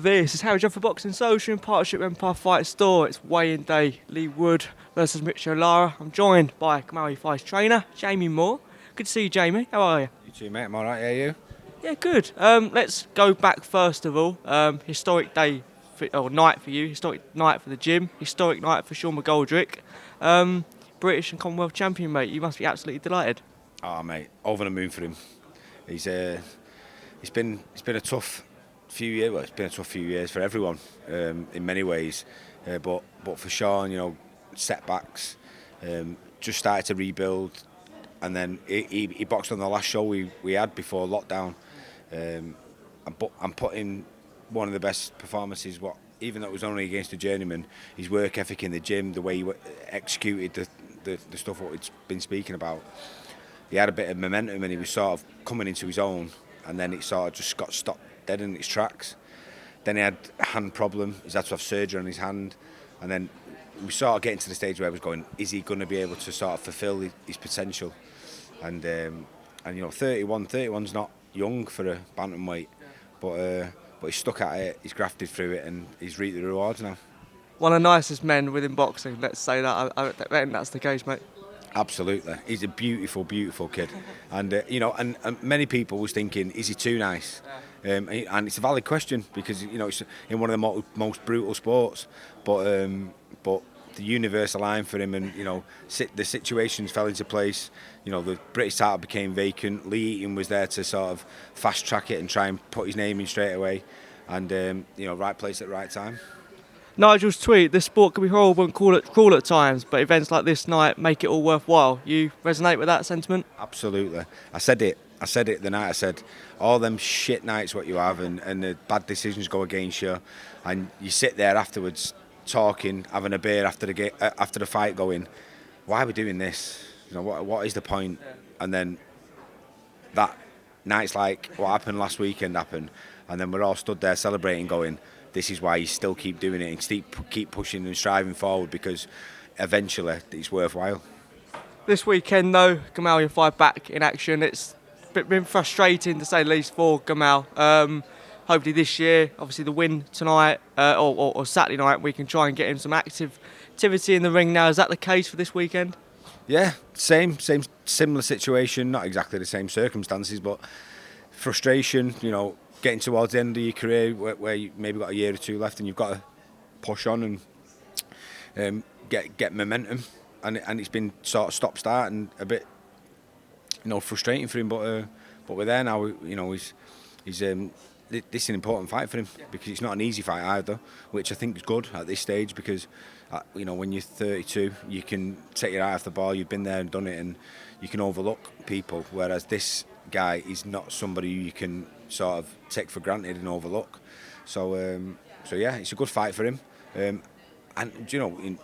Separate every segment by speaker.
Speaker 1: This is Harry John for Boxing Social in partnership with Empire Fight Store. It's weigh-in day. Lee Wood versus Mitchell Lara. I'm joined by Gamal Yafai's trainer, Jamie Moore. Good to see you, Jamie. How are you?
Speaker 2: You too, mate. I'm all right. Yeah, you?
Speaker 1: Yeah, good. Let's go back first of all. Historic day or night for you. Historic night for the gym. Historic night for Sean McGoldrick. British and Commonwealth champion, mate. You must be absolutely delighted.
Speaker 2: Oh, mate, over the moon for him. It's been a tough few years. Well, it's been a tough few years for everyone in many ways. But for Sean, you know, setbacks. Just started to rebuild, and then he boxed on the last show we had before lockdown. I'm putting one of the best performances. Even though it was only against a journeyman, his work ethic in the gym, the way he executed the stuff what we'd been speaking about. He had a bit of momentum and he was sort of coming into his own, and then it sort of just got stopped dead in its tracks. Then he had a hand problem. He's had to have surgery on his hand, and then we sort of getting to the stage where I was going, is he going to be able to sort of fulfil his potential? And you know, 31's not young for a bantamweight, but he's stuck at it. He's grafted through it, and he's reaped the rewards now.
Speaker 1: One of the nicest men within boxing. Let's say that. I reckon that's the case, mate.
Speaker 2: Absolutely, he's a beautiful, beautiful kid, and you know, and many people was thinking, is he too nice? And it's a valid question because you know it's in one of the most brutal sports, but the universe aligned for him, and you know the situations fell into place. You know, the British title became vacant. Lee Eaton was there to sort of fast track it and try and put his name in straight away, and you know, right place at the right time.
Speaker 1: Nigel's tweet, this sport can be horrible and cruel at times, but events like this night make it all worthwhile. You resonate with that sentiment?
Speaker 2: Absolutely. I said it the night. I said, all them shit nights what you have and the bad decisions go against you, and you sit there afterwards talking, having a beer after the fight going, why are we doing this? You know, what is the point? Yeah. And then that nights like what happened last weekend happened, and then we're all stood there celebrating going, this is why you still keep doing it and keep pushing and striving forward, because eventually it's worthwhile.
Speaker 1: This weekend though, Gamal Yafai back in action. It's been frustrating to say the least for Gamal. Hopefully this year, obviously the win tonight or Saturday night, we can try and get him some activity in the ring now. Is that the case for this weekend?
Speaker 2: Yeah, similar situation, not exactly the same circumstances, but frustration, you know, getting towards the end of your career where you maybe got a year or two left and you've got to push on and get momentum, and it's been sort of stop-start and a bit, you know, frustrating for him, but we're there now. You know, he's this is an important fight for him because it's not an easy fight either, which I think is good at this stage because you know, when you're 32 you can take your eye off the ball, you've been there and done it, and you can overlook people, whereas this guy is not somebody you can sort of take for granted and overlook. So yeah, it's a good fight for him, and you know,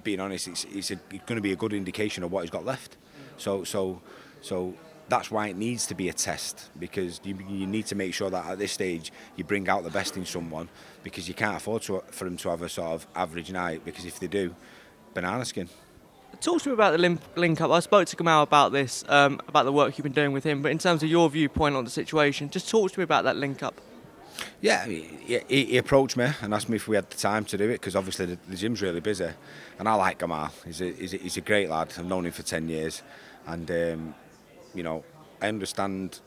Speaker 2: being honest, it's going to be a good indication of what he's got left. So that's why it needs to be a test, because you need to make sure that at this stage you bring out the best in someone, because you can't afford for them to have a sort of average night, because if they do, banana skin.
Speaker 1: Talk to me about the link-up. I spoke to Gamal about this, about the work you've been doing with him, but in terms of your viewpoint on the situation, just talk to me about that link-up.
Speaker 2: Yeah, he approached me and asked me if we had the time to do it, because obviously the gym's really busy, and I like Gamal. He's a great lad. I've known him for 10 years, and you know, I understand.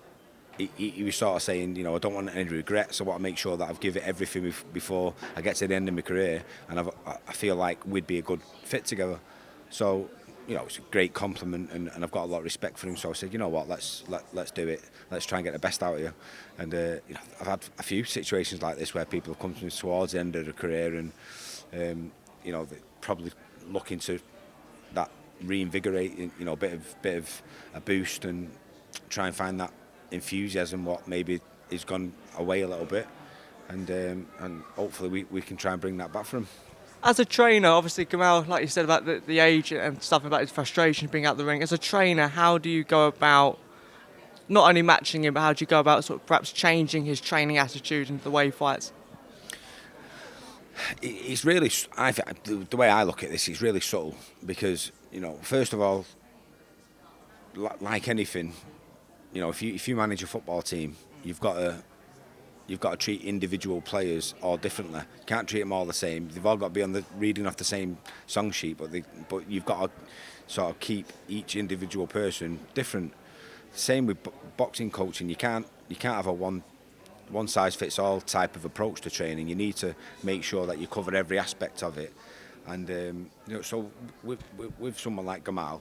Speaker 2: He was sort of saying, you know, I don't want any regrets. I want to make sure that I've given everything before I get to the end of my career, and I feel like we'd be a good fit together. So, you know, it's a great compliment, and I've got a lot of respect for him. So I said, you know what, let's do it. Let's try and get the best out of you. And you know, I've had a few situations like this where people have come to me towards the end of their career, and you know, they're probably looking to that reinvigorate, you know, a bit of a boost and try and find that enthusiasm what maybe is gone away a little bit, and hopefully we can try and bring that back for him.
Speaker 1: As a trainer, obviously Gamal, like you said about the age and stuff, about his frustration being out the ring, as a trainer, how do you go about not only matching him, but how do you go about sort of perhaps changing his training attitude and the way he fights?
Speaker 2: It's really, I think, the way I look at this, it's really subtle, because, you know, first of all, like anything, you know, if you manage a football team, you've got to you've got to treat individual players all differently. You can't treat them all the same. They've all got to be on the reading off the same song sheet, but you've got to sort of keep each individual person different. Same with boxing coaching. You can't have a one size fits all type of approach to training. You need to make sure that you cover every aspect of it. And so with someone like Gamal,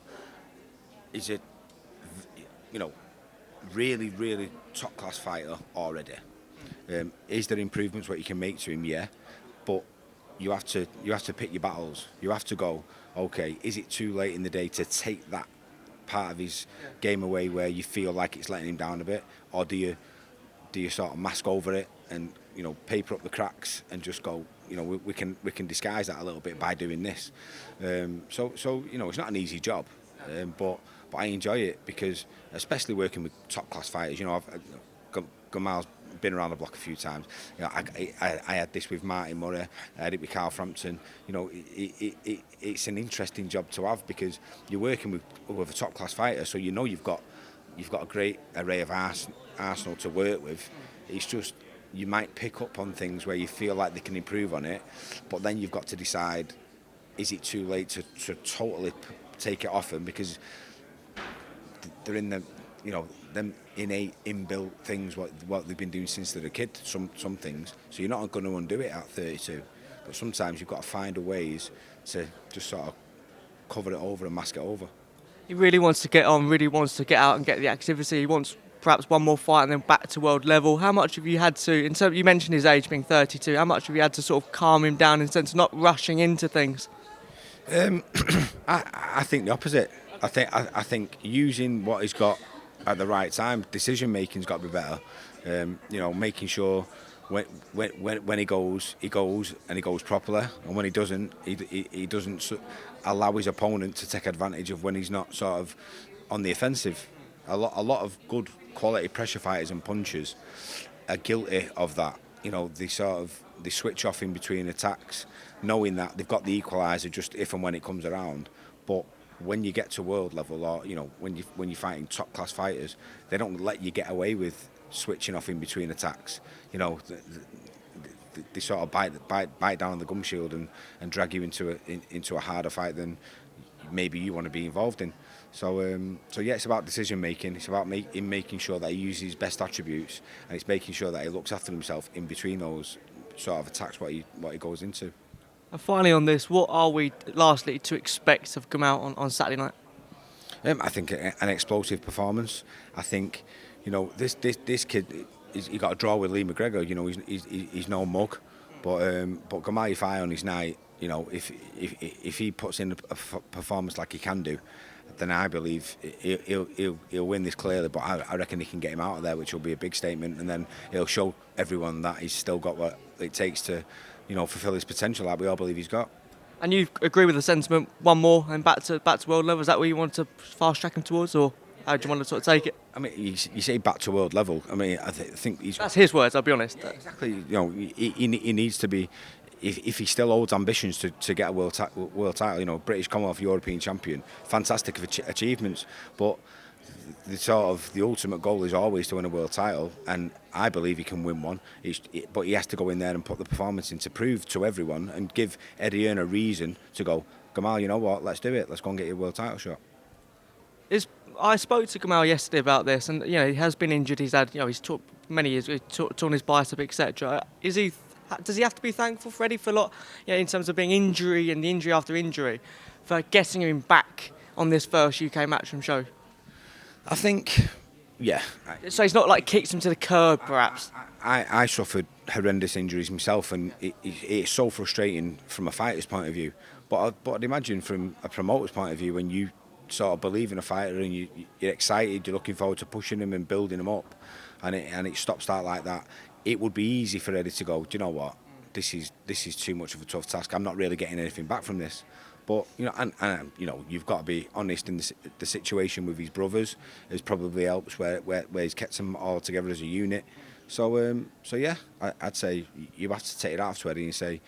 Speaker 2: is it really, really top class fighter already? Is there improvements what you can make to him? Yeah, but you have to pick your battles. You have to go, okay, is it too late in the day to take that part of his game away where you feel like it's letting him down a bit, or do you sort of mask over it and paper up the cracks and just go, we can disguise that a little bit by doing this. So it's not an easy job, but I enjoy it because, especially working with top class fighters, Gamal's been around the block a few times. I had this with Martin Murray, I had it with Carl Frampton. It's an interesting job to have because you're working with a top class fighter, so you've got a great array of arsenal to work with. It's just you might pick up on things where you feel like they can improve on it, but then you've got to decide, is it too late to totally take it off them, because they're in them innate inbuilt things what they've been doing since they're a kid, some things, so you're not going to undo it at 32, but sometimes you've got to find ways to just sort of cover it over and mask it over.
Speaker 1: He really wants to get on, really wants to get out and get the activity. He wants perhaps one more fight and then back to world level. How much have you had to, in terms, you mentioned his age being 32, how much have you had to sort of calm him down in the sense of not rushing into things?
Speaker 2: I think the opposite. I think using what he's got at the right time, decision making's got to be better. Making sure when he goes and he goes properly, and when he doesn't, he doesn't allow his opponent to take advantage of when he's not sort of on the offensive. A lot of good quality pressure fighters and punchers are guilty of that. They switch off in between attacks, knowing that they've got the equaliser just if and when it comes around. But when you get to world level, or when you're fighting top class fighters, they don't let you get away with switching off in between attacks. They sort of bite down on the gum shield and drag you into a harder fight than maybe you want to be involved in. So it's about decision making. It's about him making sure that he uses his best attributes, and it's making sure that he looks after himself in between those sort of attacks what he goes into.
Speaker 1: And finally on this, what are we lastly to expect of Gamal on Saturday night?
Speaker 2: I think an explosive performance. I think this kid, he got a draw with Lee McGregor. He's no mug, but Gamal Yafai on his night, if he puts in a performance like he can do, then I believe he'll win this clearly. But I reckon he can get him out of there, which will be a big statement, and then he'll show everyone that he's still got what it takes to fulfil his potential like we all believe he's got.
Speaker 1: And you agree with the sentiment, one more and back to world level? Is that where you want to fast track him towards, or how do you want to sort of take it?
Speaker 2: I mean, you say back to world level. I mean, I think he's...
Speaker 1: That's his words, I'll be honest.
Speaker 2: Yeah, exactly. He needs to be... If he still holds ambitions to get a world title, British, Commonwealth, European champion, fantastic achievements. But the ultimate goal is always to win a world title, and I believe he can win one. But he has to go in there and put the performance in to prove to everyone and give Eddie Earn a reason to go, Gamal, you know what? Let's do it. Let's go and get your world title shot.
Speaker 1: I spoke to Gamal yesterday about this, and he has been injured. He's had, he's many years, he's torn his bicep, etc. Does he have to be thankful for Eddie for a lot, in terms of being injury and the injury after injury, for getting him back on this first UK Matchroom show?
Speaker 2: I think, yeah.
Speaker 1: So he's not like kicked him to the curb, perhaps.
Speaker 2: I suffered horrendous injuries myself, and it's so frustrating from a fighter's point of view. But I'd imagine from a promoter's point of view, when you sort of believe in a fighter and you're excited, you're looking forward to pushing him and building him up, and it stops like that. It would be easy for Eddie to go, do you know what? This is too much of a tough task. I'm not really getting anything back from this. But you've got to be honest in the situation with his brothers. It probably helps where he's kept them all together as a unit. So yeah, I'd say you have to take it out to Eddie and say,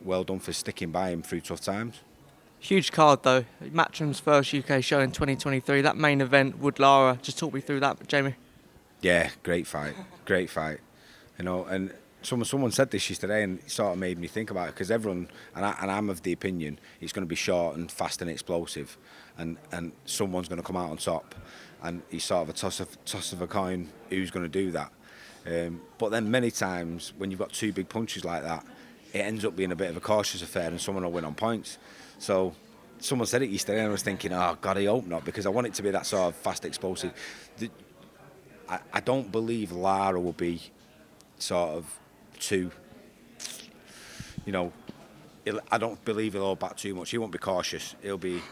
Speaker 2: well done for sticking by him through tough times.
Speaker 1: Huge card though. Matchroom's first UK show in 2023. That main event, Lara. Just talk me through that, Jamie.
Speaker 2: Yeah, great fight. you know. And someone said this yesterday, and it sort of made me think about it, because everyone, and I'm of the opinion, it's going to be short and fast and explosive, and someone's going to come out on top, and it's sort of a toss of a coin who's going to do that. But then many times when you've got two big punches like that, it ends up being a bit of a cautious affair, and someone will win on points. So someone said it yesterday, and I was thinking, oh God, I hope not, because I want it to be that sort of fast, explosive. I don't believe Lara will be sort of too, you know, I don't believe he'll hold back too much. He won't be cautious. He'll be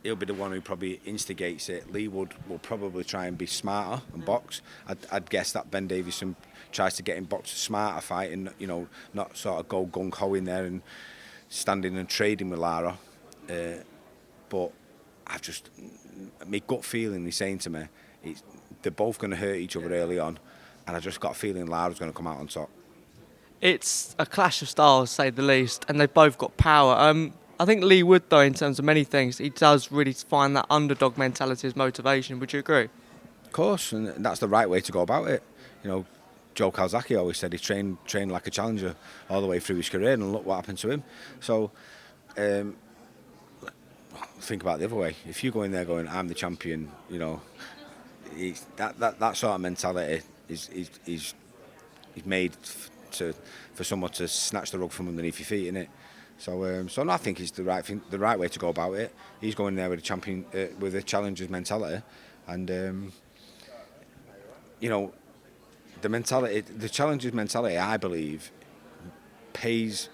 Speaker 2: the one who probably instigates it. Lee will probably try and be smarter and box. I'd guess that Ben Davison tries to get him boxed smarter fighting, you know, not sort of go gung-ho in there and standing and trading with Lara. But my gut feeling is saying to me, they're both going to hurt each other early on, and I just got a feeling Lara's going to come out on top.
Speaker 1: It's a clash of styles, to say the least, and they've both got power. I think Lee Wood, though, in terms of many things, he does really find that underdog mentality as motivation. Would you agree?
Speaker 2: Of course, and that's the right way to go about it. You know, Joe Calzaghe always said he trained like a challenger all the way through his career, and look what happened to him. So, think about it the other way. If you go in there going, I'm the champion, you know, that sort of mentality is made for someone to snatch the rug from underneath your feet, innit? So I think it's the right way to go about it. He's going there with a champion, with a challenger's mentality, and you know, the challenger's mentality, I believe, pays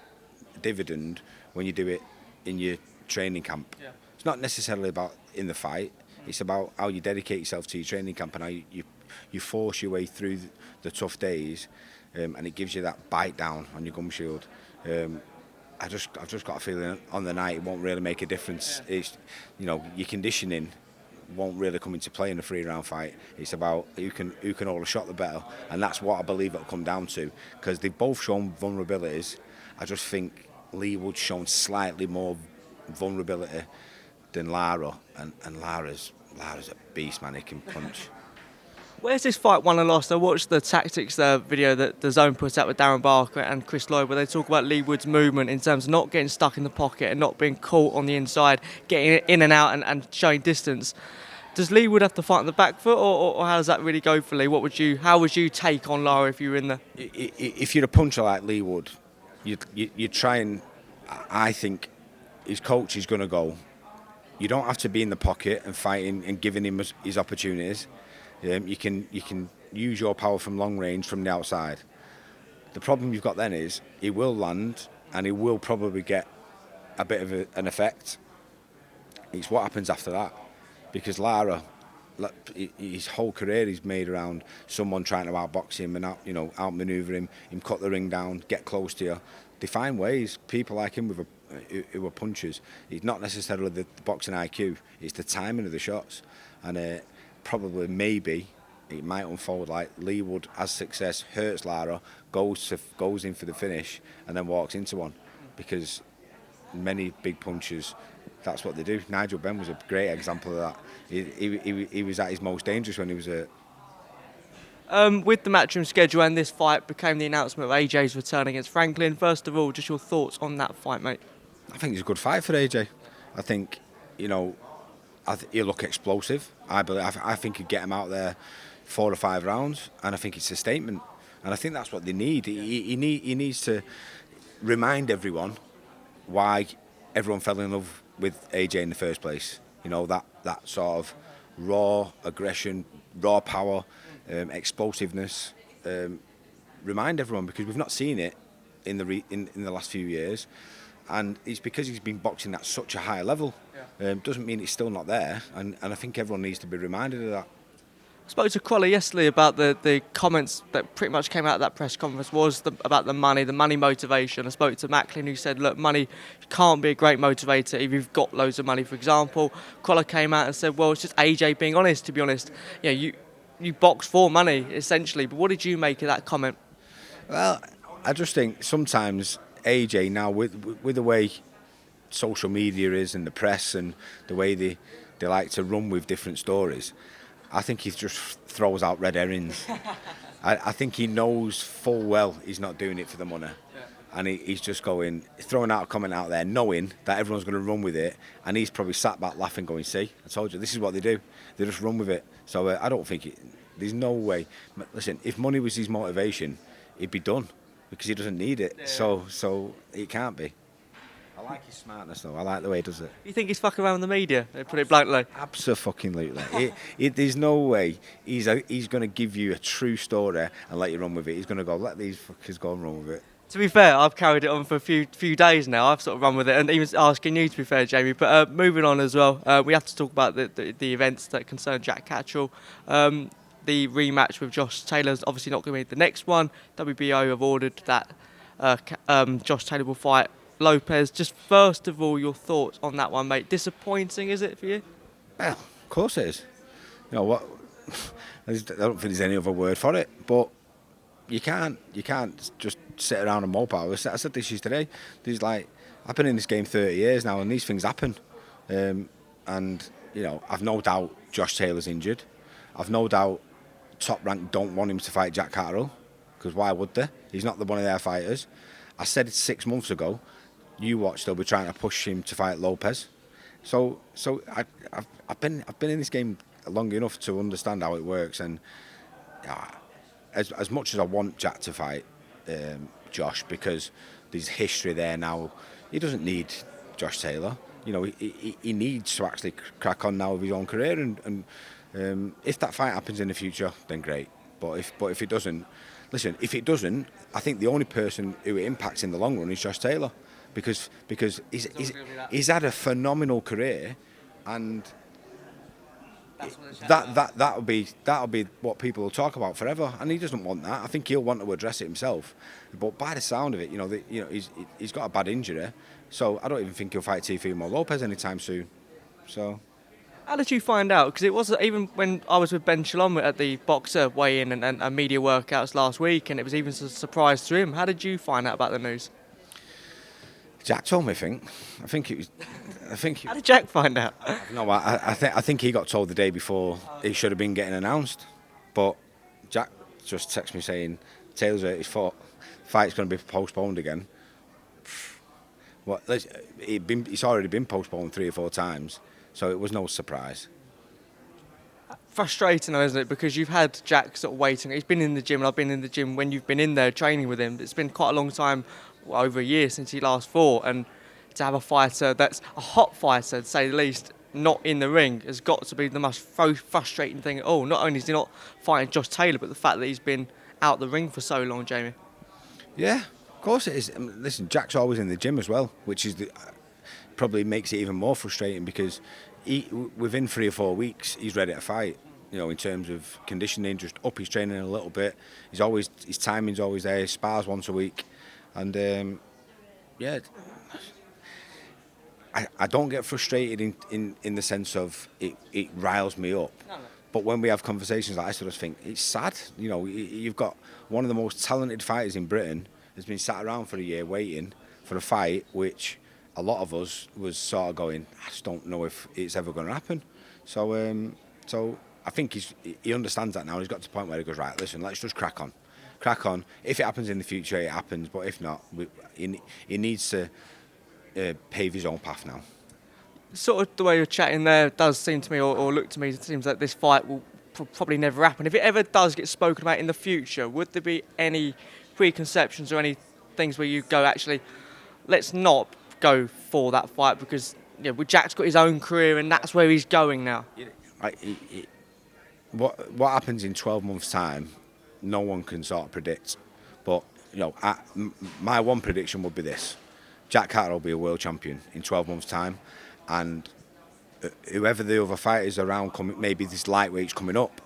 Speaker 2: dividend when you do it in your training camp. Yeah. It's not necessarily about in the fight. It's about how you dedicate yourself to your training camp and how you force your way through the tough days, and it gives you that bite down on your gum shield. I've just got a feeling on the night it won't really make a difference. It's, you know, your conditioning won't really come into play in a 3-round fight. It's about who can hold a shot the better, and that's what I believe it'll come down to, because they've both shown vulnerabilities. I just think Lee Wood's shown slightly more vulnerability than Lara, and Lara's a beast, man. He can punch.
Speaker 1: Where's this fight won and lost? I watched the tactics video that the Zone put out with Darren Barker and Chris Lloyd, where they talk about Lee Wood's movement in terms of not getting stuck in the pocket and not being caught on the inside, getting in and out and showing distance. Does Lee Wood have to fight on the back foot, or how does that really go for Lee? How would you take on Lara if you were in there?
Speaker 2: If you're a puncher like Lee Wood, you try and, I think his coach is going to go, you don't have to be in the pocket and fighting and giving him his opportunities. You can use your power from long range from the outside. The problem you've got then is he will land and he will probably get a bit of an effect. It's what happens after that, because Lara, his whole career he's made around someone trying to outbox him and outmaneuver him cut the ring down, get close to you. They find ways. People like him who are punchers. It's not necessarily the boxing IQ. It's the timing of the shots, and probably maybe it might unfold like Lee Wood has success, hurts Lara, goes in for the finish, and then walks into one, because many big punchers, that's what they do. Nigel Benn was a great example of that. He was at his most dangerous when he was hurt.
Speaker 1: With the Matchroom schedule and this fight became the announcement of AJ's return against Franklin. First of all, just your thoughts on that fight, mate?
Speaker 2: I think it's a good fight for AJ. I think, he'll look explosive. I think he'd get him out there 4 or 5 rounds, and I think it's a statement. And I think that's what they need. He needs to remind everyone why everyone fell in love with AJ in the first place. That sort of raw aggression, raw power, explosiveness. Remind everyone, because we've not seen it in the last few years, and it's because he's been boxing at such a high level. Doesn't mean it's still not there, and I think everyone needs to be reminded of that.
Speaker 1: I spoke to Crawley yesterday about the comments that pretty much came out of that press conference about the money motivation. I spoke to Macklin, who said, look, money can't be a great motivator if you've got loads of money, for example. Crawley came out and said, well, it's just AJ being honest, to be honest. You box for money, essentially. But what did you make of that comment?
Speaker 2: Well, I just think sometimes AJ now, with the way social media is and the press and the way they like to run with different stories, I think he just throws out red herrings. I think he knows full well he's not doing it for the money. And he's just throwing out a comment out there, knowing that everyone's going to run with it. And he's probably sat back laughing, going, see, I told you, this is what they do. They just run with it. So I don't think there's no way. Listen, if money was his motivation, he'd be done because he doesn't need it. Yeah. So it can't be. I like his smartness, though. I like the way he does it.
Speaker 1: You think he's fucking around with the media? Put it bluntly.
Speaker 2: Absolutely. There's no way he's going to give you a true story and let you run with it. He's going to go, let these fuckers go and run with it.
Speaker 1: To be fair, I've carried it on for a few days now. I've sort of run with it, and even asking you, to be fair, Jamie. But moving on as well, we have to talk about the events that concern Jack Catterall. The rematch with Josh Taylor's obviously not going to be the next one. WBO have ordered that Josh Taylor will fight Lopez. Just first of all, your thoughts on that one, mate. Disappointing, is it for you?
Speaker 2: Well, of course it is. You know what? I don't think there's any other word for it. But you can't just sit around and mope out. I said this yesterday. There's I've been in this game 30 years now, and these things happen. And you know, I've no doubt Josh Taylor's injured. I've no doubt Top Rank don't want him to fight Jack Catterall, because why would they? He's not one of their fighters. I said it 6 months ago. You watch, they'll be trying to push him to fight Lopez. So I've been in this game long enough to understand how it works. And as much as I want Jack to fight Josh, because there's history there now, he doesn't need Josh Taylor. You know, he needs to actually crack on now with his own career. And if that fight happens in the future, then great. But if it doesn't, listen, if it doesn't, I think the only person who it impacts in the long run is Josh Taylor, because he's had a phenomenal career, and that'll be what people will talk about forever, and he doesn't want that. I think he'll want to address it himself. But by the sound of it, he's got a bad injury, so I don't even think he'll fight Teófimo López anytime soon. So.
Speaker 1: How did you find out? Because it was even when I was with Ben Shalom at the Boxer weigh-in and media workouts last week, and it was even a surprise to him. How did you find out about the news?
Speaker 2: Jack told me. I think.
Speaker 1: How did Jack find out?
Speaker 2: No, I think he got told the day before it should have been getting announced. But Jack just texted me saying Taylor's hurt his foot. Fight's going to be postponed again. Well, it's already been postponed 3 or 4 times. So it was no surprise.
Speaker 1: Frustrating though, isn't it? Because you've had Jack sort of waiting. He's been in the gym, and I've been in the gym when you've been in there training with him. It's been quite a long time, over a year since he last fought. And to have a fighter that's a hot fighter, to say the least, not in the ring, has got to be the most frustrating thing at all. Not only is he not fighting Josh Taylor, but the fact that he's been out the ring for so long, Jamie.
Speaker 2: Yeah, of course it is. Listen, Jack's always in the gym as well, which is probably makes it even more frustrating, because within 3 or 4 weeks he's ready to fight. You know, in terms of conditioning, just up his training a little bit. His timing's always there. He spars once a week, and yeah, I don't get frustrated in the sense of it riles me up. No. But when we have conversations like this, I just think it's sad. You know, you've got one of the most talented fighters in Britain has been sat around for a year waiting for a fight, which a lot of us was sort of going, I just don't know if it's ever going to happen. So I think he understands that now. He's got to the point where he goes, right, listen, let's just crack on. If it happens in the future, it happens. But if not, he needs to pave his own path now.
Speaker 1: Sort of the way you're chatting there does seem to me, or look to me, it seems like this fight will probably never happen. If it ever does get spoken about in the future, would there be any preconceptions or any things where you go, actually, let's not go for that fight, because Jack's got his own career and that's where he's going now?
Speaker 2: What happens in 12 months' time, no one can sort of predict. But my one prediction would be this: Jack Catterall will be a world champion in 12 months' time, and whoever the other fighters around, maybe this lightweight's coming up,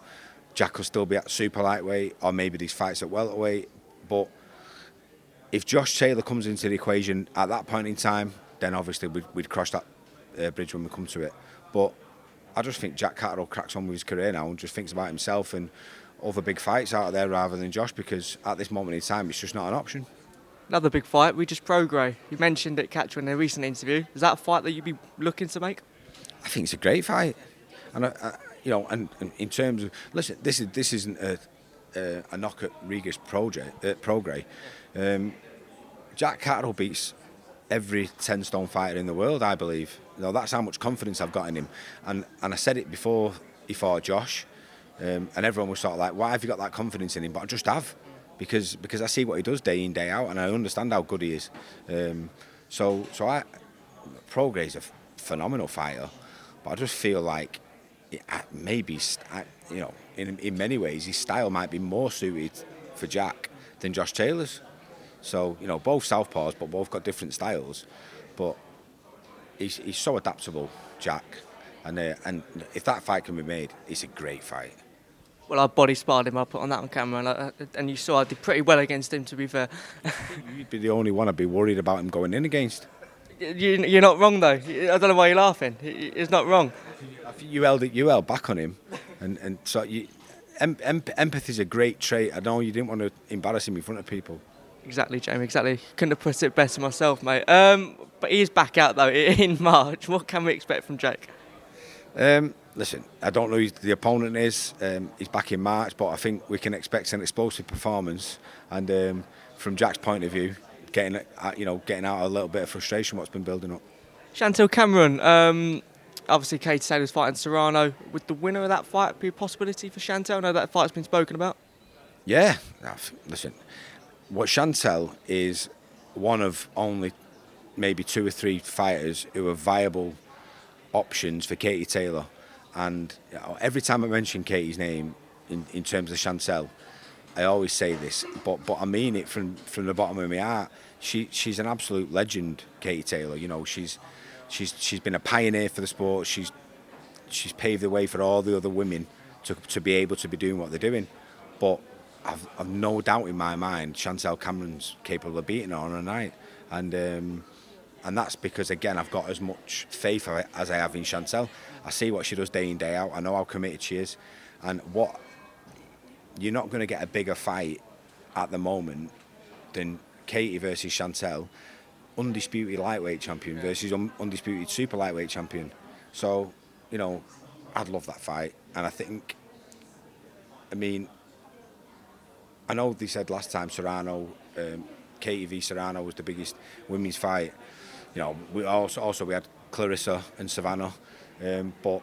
Speaker 2: Jack will still be at super lightweight, or maybe these fights at welterweight. But if Josh Taylor comes into the equation at that point in time, then obviously we'd cross that bridge when we come to it. But I just think Jack Catterall cracks on with his career now and just thinks about himself and other big fights out there rather than Josh, because at this moment in time it's just not an option.
Speaker 1: Another big fight, Regis Prograis. You mentioned it, Catcher, in a recent interview. Is that a fight that you'd be looking to make?
Speaker 2: I think it's a great fight, and and in terms of, listen, this isn't a knock at Regis Prograis. Jack Catterall beats every 10-stone fighter in the world, I believe. That's how much confidence I've got in him. And I said it before he fought Josh, and everyone was sort of like, why have you got that confidence in him? But I just have, because I see what he does day in, day out, and I understand how good he is. Prograis is a phenomenal fighter, but I just feel like maybe, in many ways, his style might be more suited for Jack than Josh Taylor's. So, both southpaws, but both got different styles. But he's so adaptable, Jack. And if that fight can be made, it's a great fight.
Speaker 1: Well, I body sparred him. I put on that on camera, and you saw I did pretty well against him, to be fair.
Speaker 2: You'd be the only one I'd be worried about him going in against.
Speaker 1: You're not wrong, though. I don't know why you're laughing. It's not wrong.
Speaker 2: I think you held back on him. And so empathy is a great trait. I know you didn't want to embarrass him in front of people.
Speaker 1: Exactly, Jamie, exactly. Couldn't have put it better myself, mate. But he is back out, though, in March. What can we expect from Jack?
Speaker 2: Listen, I don't know who the opponent is. He's back in March, but I think we can expect an explosive performance. And from Jack's point of view, getting out a little bit of frustration, what's been building up.
Speaker 1: Chantelle Cameron, obviously Katie Taylor's fighting Serrano. Would the winner of that fight be a possibility for Chantelle? I know that fight's been spoken about.
Speaker 2: Yeah, listen. What Chantelle is one of only maybe 2 or 3 fighters who are viable options for Katie Taylor. And every time I mention Katie's name in terms of Chantelle, I always say this, but I mean it from the bottom of my heart. She's an absolute legend, Katie Taylor. She's been a pioneer for the sport. She's paved the way for all the other women to be able to be doing what they're doing. But I've no doubt in my mind Chantelle Cameron's capable of beating her on a night, and that's because, again, I've got as much faith as I have in Chantelle. I see what she does day in, day out. I know how committed she is, and you're not going to get a bigger fight at the moment than Katie versus Chantelle, undisputed lightweight champion versus undisputed super lightweight champion. So, I'd love that fight, and I know they said last time Katie v Serrano was the biggest women's fight. We also had Clarissa and Savannah, but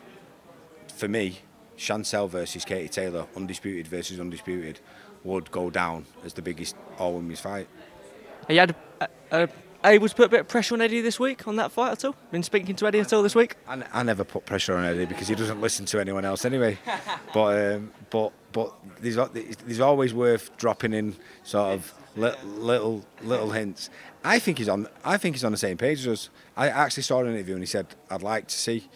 Speaker 2: for me, Chantelle versus Katie Taylor, undisputed versus undisputed, would go down as the biggest all-women's fight.
Speaker 1: Are you able to put a bit of pressure on Eddie this week on that fight at all? Been speaking to Eddie at all this week?
Speaker 2: I never put pressure on Eddie because he doesn't listen to anyone else anyway. But there's always worth dropping in sort of little hints. I think he's on the same page as us. I actually saw an interview and he said, I'd like to see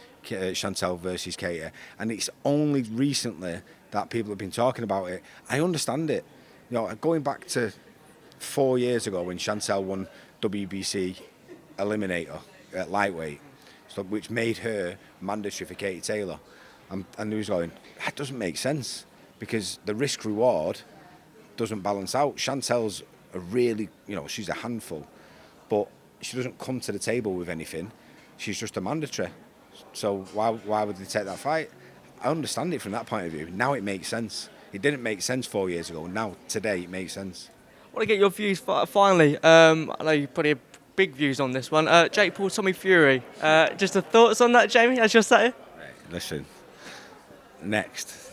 Speaker 2: Chantelle versus Katie, and it's only recently that people have been talking about it. I understand it. Going back to 4 years ago when Chantelle won WBC Eliminator at lightweight, which made her mandatory for Katie Taylor, and he was going, that doesn't make sense because the risk reward doesn't balance out. Chantelle's she's a handful, but she doesn't come to the table with anything. She's just a mandatory. So why would they take that fight? I understand it from that point of view. Now it makes sense. It didn't make sense 4 years ago. Now, today, it makes sense.
Speaker 1: I want to get your views finally. I know you put in big views on this one. Jake Paul, Tommy Fury. Just the thoughts on that, Jamie, as you're sat here?
Speaker 2: Listen, next.